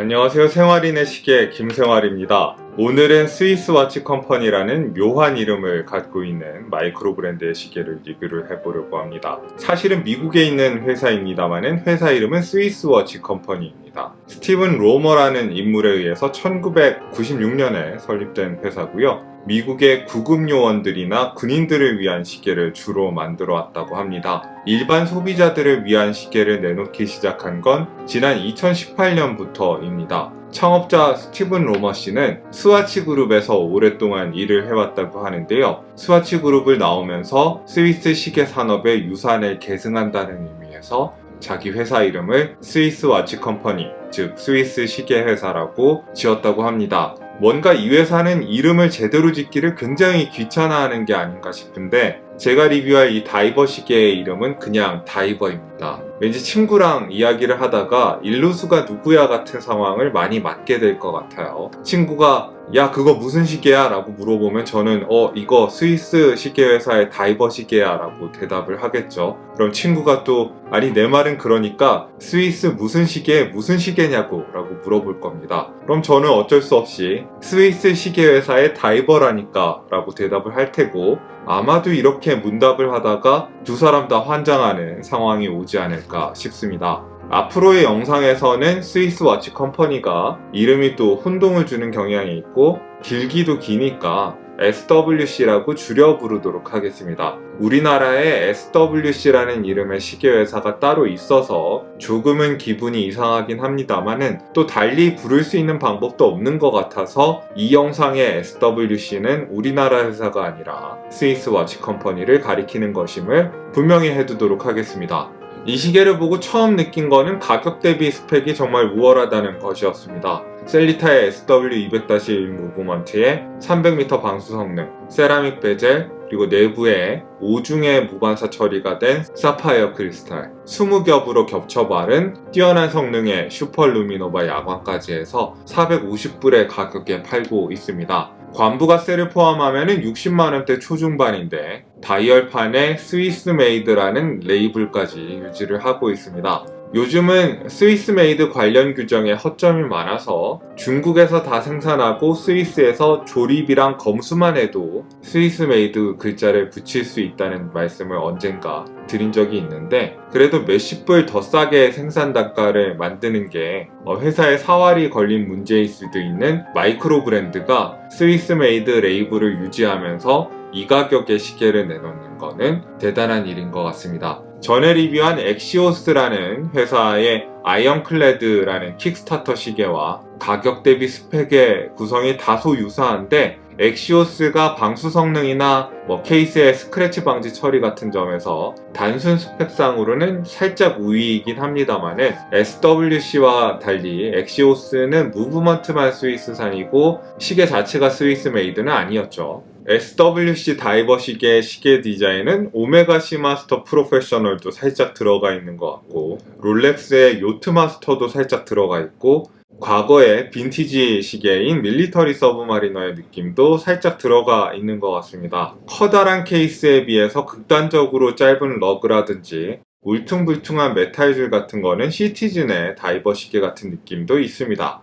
안녕하세요. 생활인의 시계 김생활입니다. 오늘은 스위스 와치 컴퍼니라는 묘한 이름을 갖고 있는 마이크로 브랜드의 시계를 리뷰를 해보려고 합니다. 사실은 미국에 있는 회사입니다만은 회사 이름은 스위스 와치 컴퍼니입니다. 스티븐 로머라는 인물에 의해서 1996년에 설립된 회사고요. 미국의 구급 요원들이나 군인들을 위한 시계를 주로 만들어 왔다고 합니다. 일반 소비자들을 위한 시계를 내놓기 시작한 건 지난 2018년부터입니다. 창업자 스티븐 로머 씨는 스와치 그룹에서 오랫동안 일을 해왔다고 하는데요. 스와치 그룹을 나오면서 스위스 시계 산업의 유산을 계승한다는 의미에서 자기 회사 이름을 스위스 와치 컴퍼니, 즉 스위스 시계 회사라고 지었다고 합니다. 뭔가 이 회사는 이름을 제대로 짓기를 굉장히 귀찮아하는 게 아닌가 싶은데 제가 리뷰할 이 다이버 시계의 이름은 그냥 다이버입니다. 왠지 친구랑 이야기를 하다가 일루수가 누구야 같은 상황을 많이 맞게 될 것 같아요. 친구가 야 그거 무슨 시계야? 라고 물어보면 저는 이거 스위스 시계회사의 다이버 시계야 라고 대답을 하겠죠. 그럼 친구가 또 아니 내 말은 그러니까 스위스 무슨 시계에 무슨 시계냐고 라고 물어볼 겁니다. 그럼 저는 어쩔 수 없이 스위스 시계회사의 다이버라니까 라고 대답을 할 테고 아마도 이렇게 문답을 하다가 두 사람 다 환장하는 상황이 오지 않을까 싶습니다. 앞으로의 영상에서는 스위스 와치 컴퍼니가 이름이 또 혼동을 주는 경향이 있고 길기도 기니까 SWC라고 줄여 부르도록 하겠습니다. 우리나라에 SWC라는 이름의 시계회사가 따로 있어서 조금은 기분이 이상하긴 합니다만은 또 달리 부를 수 있는 방법도 없는 것 같아서 이 영상의 SWC는 우리나라 회사가 아니라 스위스 와치 컴퍼니를 가리키는 것임을 분명히 해두도록 하겠습니다. 이 시계를 보고 처음 느낀 거는 가격 대비 스펙이 정말 우월하다는 것이었습니다. 셀리타의 SW200-1 무브먼트에 300m 방수 성능, 세라믹 베젤, 그리고 내부에 5중의 무반사 처리가 된 사파이어 크리스탈, 20겹으로 겹쳐 바른 뛰어난 성능의 슈퍼 루미노바 야광까지 해서 450불의 가격에 팔고 있습니다. 관부가세를 포함하면 60만원대 초중반인데 다이얼판에 스위스 메이드라는 레이블까지 유지를 하고 있습니다. 요즘은 스위스 메이드 관련 규정에 허점이 많아서 중국에서 다 생산하고 스위스에서 조립이랑 검수만 해도 스위스 메이드 글자를 붙일 수 있다는 말씀을 언젠가 드린 적이 있는데 그래도 몇십 불 더 싸게 생산 단가를 만드는 게 회사의 사활이 걸린 문제일 수도 있는 마이크로 브랜드가 스위스 메이드 레이블을 유지하면서 이 가격의 시계를 내놓는 거는 대단한 일인 것 같습니다. 전에 리뷰한 엑시오스라는 회사의 아이언클레드라는 킥스타터 시계와 가격 대비 스펙의 구성이 다소 유사한데 엑시오스가 방수 성능이나 케이스의 스크래치 방지 처리 같은 점에서 단순 스펙상으로는 살짝 우위이긴 합니다만은 SWC와 달리 엑시오스는 무브먼트만 스위스산이고 시계 자체가 스위스 메이드는 아니었죠. SWC 다이버 시계의 시계 디자인은 오메가 시마스터 프로페셔널도 살짝 들어가 있는 것 같고 롤렉스의 요트 마스터도 살짝 들어가 있고 과거의 빈티지 시계인 밀리터리 서브마리너의 느낌도 살짝 들어가 있는 것 같습니다. 커다란 케이스에 비해서 극단적으로 짧은 러그라든지 울퉁불퉁한 메탈줄 같은 거는 시티즌의 다이버 시계 같은 느낌도 있습니다.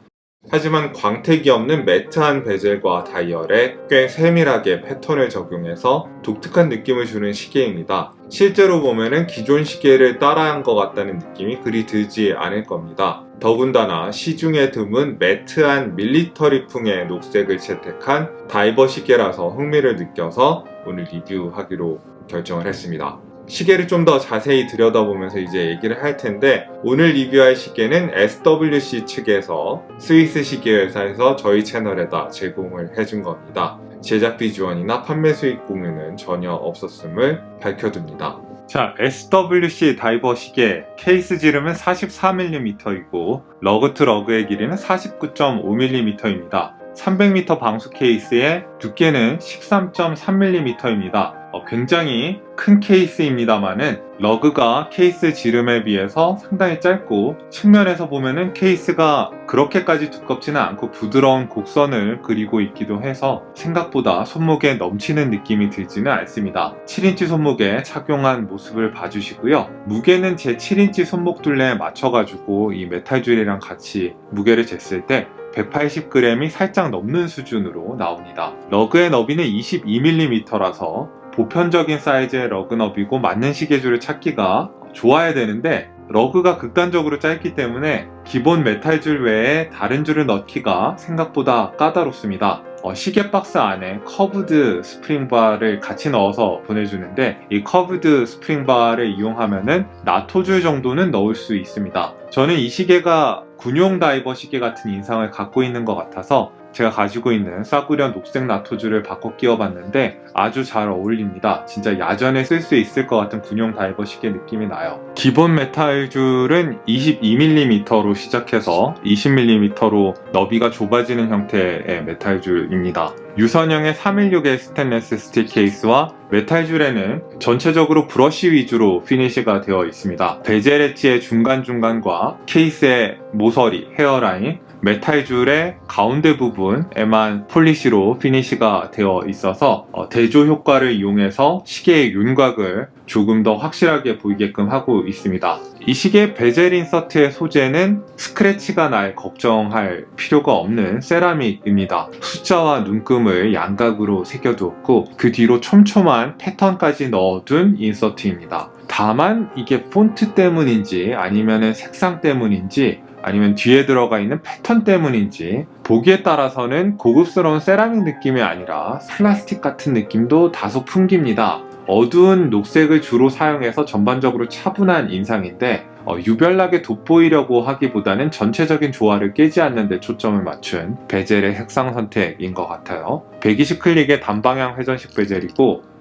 하지만 광택이 없는 매트한 베젤과 다이얼에 꽤 세밀하게 패턴을 적용해서 독특한 느낌을 주는 시계입니다. 실제로 보면은 기존 시계를 따라한 것 같다는 느낌이 그리 들지 않을 겁니다. 더군다나 시중에 드문 매트한 밀리터리풍의 녹색을 채택한 다이버 시계라서 흥미를 느껴서 오늘 리뷰하기로 결정을 했습니다. 시계를 좀 더 자세히 들여다보면서 이제 얘기를 할 텐데 오늘 리뷰할 시계는 SWC 측에서 스위스 시계회사에서 저희 채널에다 제공을 해준 겁니다. 제작비 지원이나 판매 수익 공유는 전혀 없었음을 밝혀둡니다. 자, SWC 다이버 시계 케이스 지름은 44mm이고 러그 투 러그의 길이는 49.5mm입니다. 300m 방수 케이스의 두께는 13.3mm입니다. 굉장히 큰 케이스입니다만은 러그가 케이스 지름에 비해서 상당히 짧고 측면에서 보면은 케이스가 그렇게까지 두껍지는 않고 부드러운 곡선을 그리고 있기도 해서 생각보다 손목에 넘치는 느낌이 들지는 않습니다. 7인치 손목에 착용한 모습을 봐주시고요. 무게는 제 7인치 손목 둘레에 맞춰가지고 이 메탈줄이랑 같이 무게를 쟀을 때 180g이 살짝 넘는 수준으로 나옵니다. 러그의 너비는 22mm라서 보편적인 사이즈의 러그 너비고 맞는 시계줄을 찾기가 좋아야 되는데 러그가 극단적으로 짧기 때문에 기본 메탈줄 외에 다른 줄을 넣기가 생각보다 까다롭습니다. 시계 박스 안에 커브드 스프링바를 같이 넣어서 보내주는데 이 커브드 스프링바를 이용하면은 나토줄 정도는 넣을 수 있습니다. 저는 이 시계가 군용 다이버 시계 같은 인상을 갖고 있는 것 같아서 제가 가지고 있는 싸구려 녹색 나토줄을 바꿔 끼워봤는데 아주 잘 어울립니다. 진짜 야전에 쓸 수 있을 것 같은 군용 다이버 시계 느낌이 나요. 기본 메탈줄은 22mm로 시작해서 20mm로 너비가 좁아지는 형태의 메탈줄입니다. 유선형의 316의 스테인리스 스틸 케이스와 메탈줄에는 전체적으로 브러쉬 위주로 피니시가 되어 있습니다. 베젤 엣지의 중간중간과 케이스의 모서리, 헤어라인, 메탈줄의 가운데 부분에만 폴리시로 피니시가 되어 있어서 대조 효과를 이용해서 시계의 윤곽을 조금 더 확실하게 보이게끔 하고 있습니다. 이 시계 베젤 인서트의 소재는 스크래치가 날 걱정할 필요가 없는 세라믹입니다. 숫자와 눈금을 양각으로 새겨두었고 그 뒤로 촘촘한 패턴까지 넣어둔 인서트입니다. 다만 이게 폰트 때문인지 아니면 색상 때문인지 아니면 뒤에 들어가 있는 패턴 때문인지 보기에 따라서는 고급스러운 세라믹 느낌이 아니라 플라스틱 같은 느낌도 다소 풍깁니다. 어두운 녹색을 주로 사용해서 전반적으로 차분한 인상인데 유별나게 돋보이려고 하기보다는 전체적인 조화를 깨지 않는 데 초점을 맞춘 베젤의 색상 선택인 것 같아요. 120클릭의 단방향 회전식 베젤이고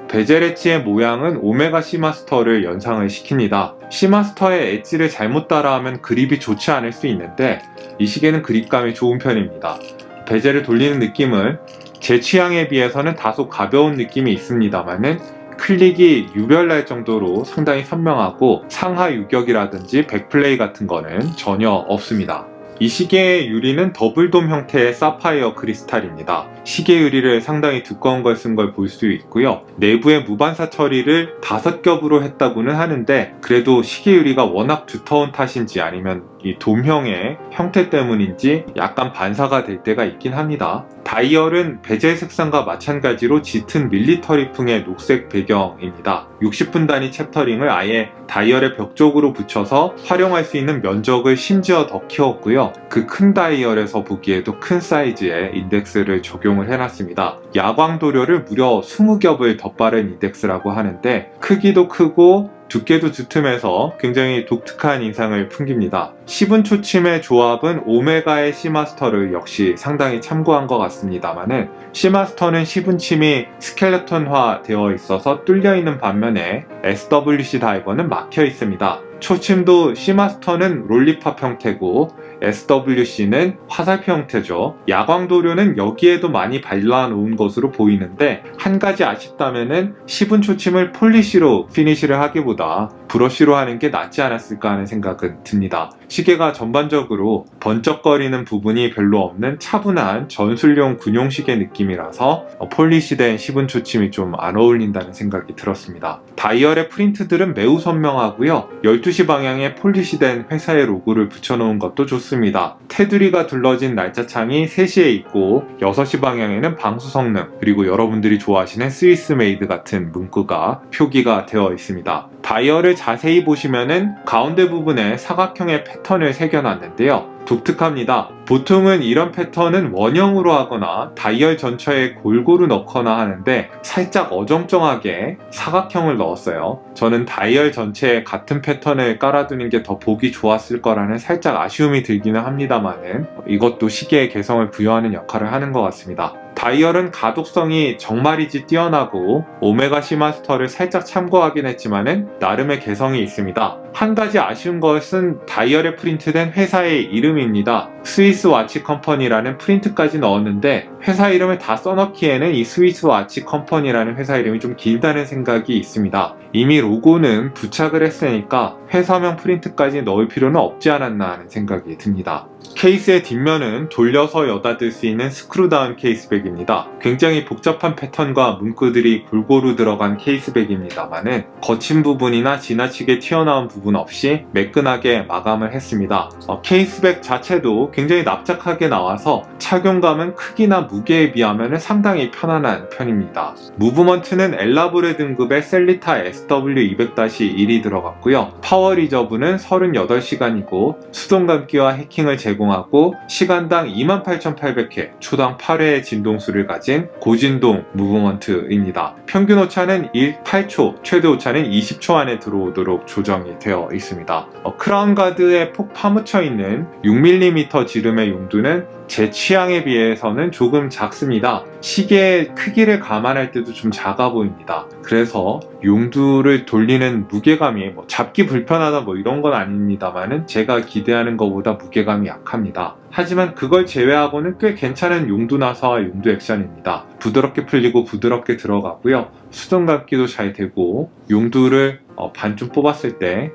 베젤 엣지의 모양은 오메가 시마스터를 연상을 시킵니다. 시마스터의 엣지를 잘못 따라하면 그립이 좋지 않을 수 있는데 이 시계는 그립감이 좋은 편입니다. 베젤을 돌리는 느낌은 제 취향에 비해서는 다소 가벼운 느낌이 있습니다만은 클릭이 유별날 정도로 상당히 선명하고 상하 유격이라든지 백플레이 같은 거는 전혀 없습니다. 이 시계의 유리는 더블돔 형태의 사파이어 크리스탈입니다. 시계 유리를 상당히 두꺼운 걸 쓴 걸 볼 수 있고요. 내부의 무반사 처리를 5겹으로 했다고는 하는데 그래도 시계 유리가 워낙 두터운 탓인지 아니면 이 돔형의 형태 때문인지 약간 반사가 될 때가 있긴 합니다. 다이얼은 베젤 색상과 마찬가지로 짙은 밀리터리풍의 녹색 배경입니다. 60분 단위 챕터링을 아예 다이얼의 벽 쪽으로 붙여서 활용할 수 있는 면적을 심지어 더 키웠고요. 그 큰 다이얼에서 보기에도 큰 사이즈의 인덱스를 적용을 해놨습니다. 야광 도료를 무려 20겹을 덧바른 인덱스라고 하는데 크기도 크고 두께도 두툼해서 굉장히 독특한 인상을 풍깁니다. 10은 초침의 조합은 오메가의 시마스터를 역시 상당히 참고한 것 같습니다만은 시마스터는 10은 침이 스켈레톤화 되어 있어서 뚫려 있는 반면에 SWC 다이버는 막혀 있습니다. 초침도 시마스터는 롤리팝 형태고 SWC는 화살표 형태죠. 야광도료는 여기에도 많이 발라놓은 것으로 보이는데 한 가지 아쉽다면은 10은 초침을 폴리시로 피니시를 하기보다 브러쉬로 하는 게 낫지 않았을까 하는 생각은 듭니다. 시계가 전반적으로 번쩍거리는 부분이 별로 없는 차분한 전술용 군용 시계 느낌이라서 폴리시된 10은 초침이 좀 안 어울린다는 생각이 들었습니다. 다이얼의 프린트들은 매우 선명하고요. 12시 방향에 폴리시된 회사의 로고를 붙여놓은 것도 좋습니다. 테두리가 둘러진 날짜창이 3시에 있고 6시 방향에는 방수 성능 그리고 여러분들이 좋아하시는 스위스 메이드 같은 문구가 표기가 되어 있습니다. 다이얼을 자세히 보시면은 가운데 부분에 사각형의 패턴을 새겨놨는데요. 독특합니다. 보통은 이런 패턴은 원형으로 하거나 다이얼 전체에 골고루 넣거나 하는데 살짝 어정쩡하게 사각형을 넣었어요. 저는 다이얼 전체에 같은 패턴을 깔아두는 게 더 보기 좋았을 거라는 살짝 아쉬움이 들기는 합니다만은 이것도 시계의 개성을 부여하는 역할을 하는 것 같습니다. 다이얼은 가독성이 정말이지 뛰어나고 오메가 시마스터를 살짝 참고하긴 했지만은 나름의 개성이 있습니다. 한 가지 아쉬운 것은 다이얼에 프린트된 회사의 이름입니다. 스위스 와치 컴퍼니라는 프린트까지 넣었는데 회사 이름을 다 써넣기에는 이 스위스 와치 컴퍼니라는 회사 이름이 좀 길다는 생각이 있습니다. 이미 로고는 부착을 했으니까 회사명 프린트까지 넣을 필요는 없지 않았나 하는 생각이 듭니다. 케이스의 뒷면은 돌려서 여닫을 수 있는 스크루다운 케이스백입니다. 굉장히 복잡한 패턴과 문구들이 골고루 들어간 케이스백입니다만은 거친 부분이나 지나치게 튀어나온 부분 없이 매끈하게 마감을 했습니다. 케이스백 자체도 굉장히 납작하게 나와서 착용감은 크기나 무게에 비하면 상당히 편안한 편입니다. 무브먼트는 엘라브레 등급의 셀리타 SW200-1이 들어갔고요. 파워 리저브는 38시간이고 수동 감기와 해킹을 제공하고 시간당 28,800회, 초당 8회의 진동수를 가진 고진동 무브먼트입니다. 평균 오차는 8초, 최대 오차는 20초 안에 들어오도록 조정이 되어 있습니다. 크라운 가드에 폭 파묻혀 있는 6mm 지름의 용두는 제 취향에 비해서는 조금 작습니다. 시계의 크기를 감안할 때도 좀 작아 보입니다. 그래서 용두를 돌리는 무게감이 잡기 불편하다 이런 건 아닙니다만은 제가 기대하는 것보다 무게감이 약합니다. 하지만 그걸 제외하고는 꽤 괜찮은 용두 나사와 용두 액션입니다. 부드럽게 풀리고 부드럽게 들어가고요. 수동 감기도 잘 되고 용두를 반쯤 뽑았을 때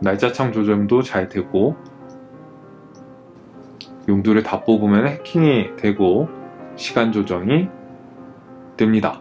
날짜창 조정도 잘 되고 용두를 다 뽑으면 해킹이 되고 시간 조정이 됩니다.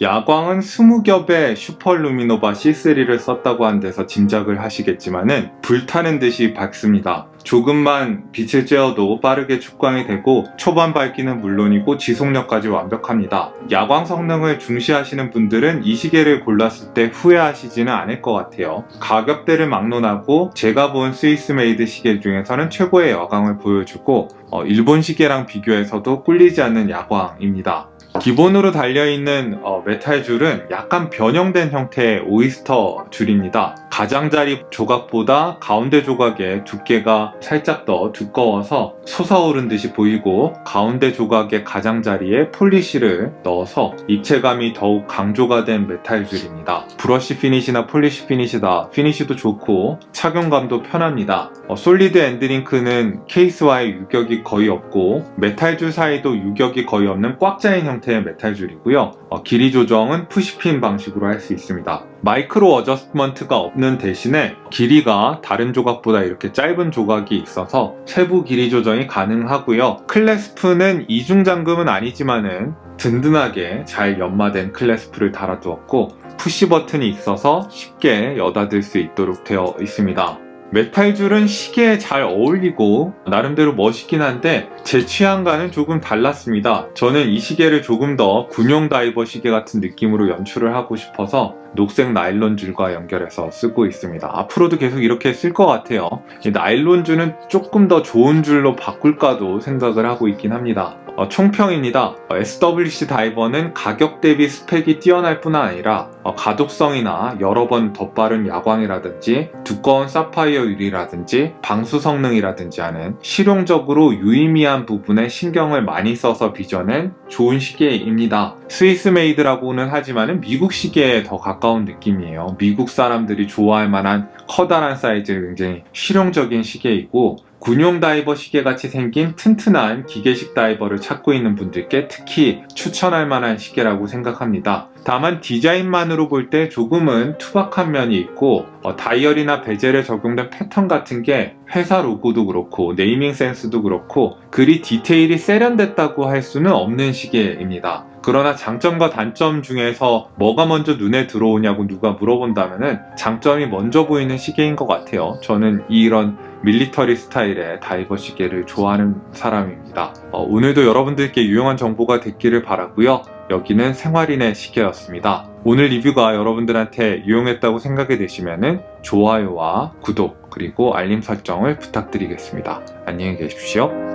야광은 20겹의 슈퍼루미노바 C3를 썼다고 한 데서 짐작을 하시겠지만은 불타는 듯이 밝습니다. 조금만 빛을 쬐어도 빠르게 축광이 되고 초반 밝기는 물론이고 지속력까지 완벽합니다. 야광 성능을 중시하시는 분들은 이 시계를 골랐을 때 후회하시지는 않을 것 같아요. 가격대를 막론하고 제가 본 스위스 메이드 시계 중에서는 최고의 야광을 보여주고 일본 시계랑 비교해서도 꿀리지 않는 야광입니다. 기본으로 달려있는 메탈 줄은 약간 변형된 형태의 오이스터 줄입니다. 가장자리 조각보다 가운데 조각의 두께가 살짝 더 두꺼워서 솟아오른 듯이 보이고 가운데 조각의 가장자리에 폴리시를 넣어서 입체감이 더욱 강조가 된 메탈 줄입니다. 브러쉬 피니시나 폴리시 피니시다. 피니시도 좋고 착용감도 편합니다. 솔리드 엔드링크는 케이스와의 유격이 거의 없고 메탈 줄 사이도 유격이 거의 없는 꽉 짜인 형태의 메탈 줄이고요. 길이 조정은 푸시핀 방식으로 할 수 있습니다. 마이크로 어저스트먼트가 없는 대신에 길이가 다른 조각보다 이렇게 짧은 조각이 있어서 세부 길이 조정이 가능하고요. 클래스프는 이중 잠금은 아니지만은 든든하게 잘 연마된 클래스프를 달아두었고 푸시 버튼이 있어서 쉽게 여닫을 수 있도록 되어 있습니다. 메탈 줄은 시계에 잘 어울리고 나름대로 멋있긴 한데 제 취향과는 조금 달랐습니다. 저는 이 시계를 조금 더 군용 다이버 시계 같은 느낌으로 연출을 하고 싶어서 녹색 나일론 줄과 연결해서 쓰고 있습니다. 앞으로도 계속 이렇게 쓸 것 같아요. 나일론 줄은 조금 더 좋은 줄로 바꿀까도 생각을 하고 있긴 합니다. 총평입니다. SWC 다이버는 가격 대비 스펙이 뛰어날 뿐 아니라 가독성이나 여러 번 덧바른 야광이라든지 두꺼운 사파이어 유리라든지 방수 성능이라든지 하는 실용적으로 유의미한 부분에 신경을 많이 써서 빚어낸 좋은 시계입니다. 스위스 메이드라고는 하지만 미국 시계에 더 가까운 느낌이에요. 미국 사람들이 좋아할 만한 커다란 사이즈의 굉장히 실용적인 시계이고 군용 다이버 시계같이 생긴 튼튼한 기계식 다이버를 찾고 있는 분들께 특히 추천할 만한 시계라고 생각합니다. 다만 디자인만으로 볼 때 조금은 투박한 면이 있고 다이얼이나 베젤에 적용된 패턴 같은 게 회사 로고도 그렇고 네이밍 센스도 그렇고 그리 디테일이 세련됐다고 할 수는 없는 시계입니다. 그러나 장점과 단점 중에서 뭐가 먼저 눈에 들어오냐고 누가 물어본다면은 장점이 먼저 보이는 시계인 것 같아요. 저는 이런 밀리터리 스타일의 다이버 시계를 좋아하는 사람입니다. 오늘도 여러분들께 유용한 정보가 됐기를 바라고요. 여기는 생활인의 시계였습니다. 오늘 리뷰가 여러분들한테 유용했다고 생각이 되시면은 좋아요와 구독 그리고 알림 설정을 부탁드리겠습니다. 안녕히 계십시오.